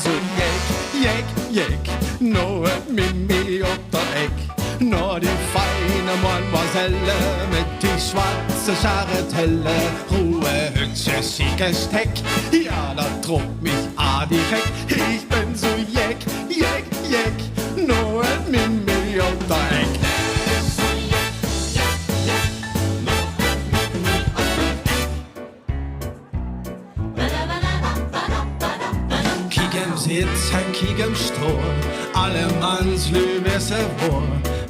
så jekk, nå Mimmi op der Eck. Når de fine mademoiselle med de schwarze Charretelle Ruhe Hütze, Siegessteck. Ja, da druckt mich direkt. Ich bin so jeck, nur Mimmi auf der Eck. Kigem sitter, kigem står, alle manns løvese vår.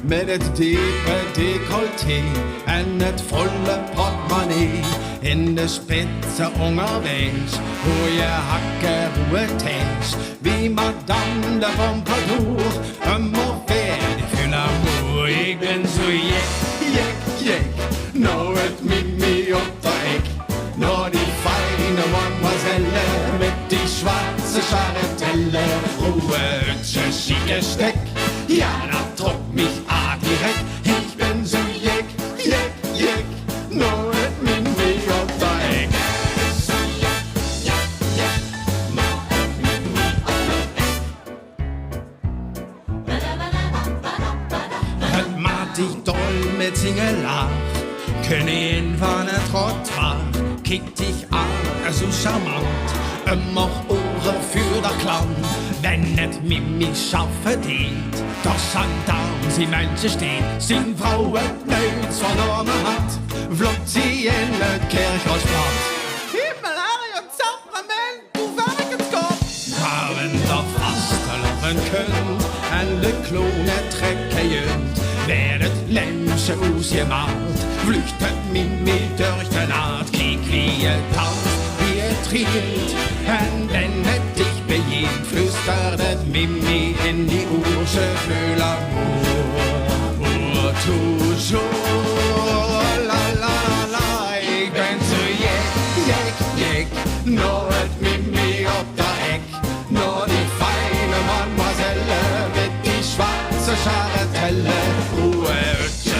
Med et dype dekolleté, et fulle portemonnaie. In det spidse underveis, hvor jeg hakker roetes. Vi madame de Pompadour, må ferdig fylle mor. Jeg bin så jekk, når et Mimmi op der Eck. Når de fine mademoiselle med de schwarze Charretelle Ruhe, Siegessteck. Ja, da druckt mich direkt. Ich bin so jeck, nur et Mimmi op der Eck. Het maakt die doll mit Singelach, Königin van het Trottoir. Kick dich an, so charmant, immer Ohren für der Clown. Wenn et Mimmi schaffe dit, doch Gendarm sie Menschen steht, sin Frau et Neuts verloren hat, vlott sie in et Kirchhausblatt. Himmel, Harry und Sakrament, du verreckens Gott! Haben doch fast verloren könnt, en de Klone trekke jönt, werdet Lämsche ausgemacht, flüchtet Mimmi durch den Art, kiek wie tanzt, wie trillt, en wenn et dich begeht, flüstert Mimmi in die Uhr, je veux l'amour, pour toujours, la la la, ich bin so jeck, nur et Mimmi op der Eck, nur die feine Mademoiselle mit die schwarze Charretelle, Ruhe,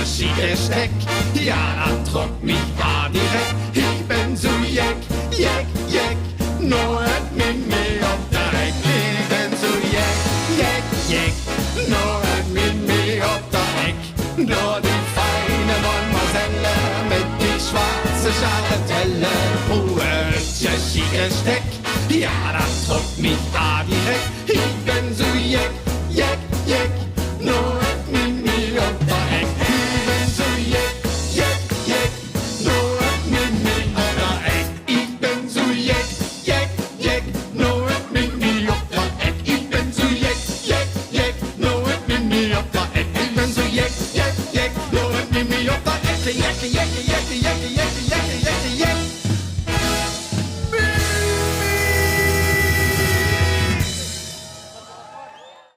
Siegessteck, ja, da druckt mich direkt, ich bin so jeck, nur et Mimmi op der Eck. Ich bin so jeck, nur et Mimmi op der Eck. Nur die feine Mademoiselle mit die schwarze Charretelle, Ruhe, Siegessteck, ja, da druckt mich direkt. Ich bin so jeck, nur et Mimmi op der Eck. Ich bin so jeck, nur et Mimmi op der Eck. Ich bin so jeck, nur et Mimmi op der Eck. Ich bin so jeck, nur et Mimmi op der Eck. Ich bin so jeck, nur et Mimmi op der Eck. Jeck,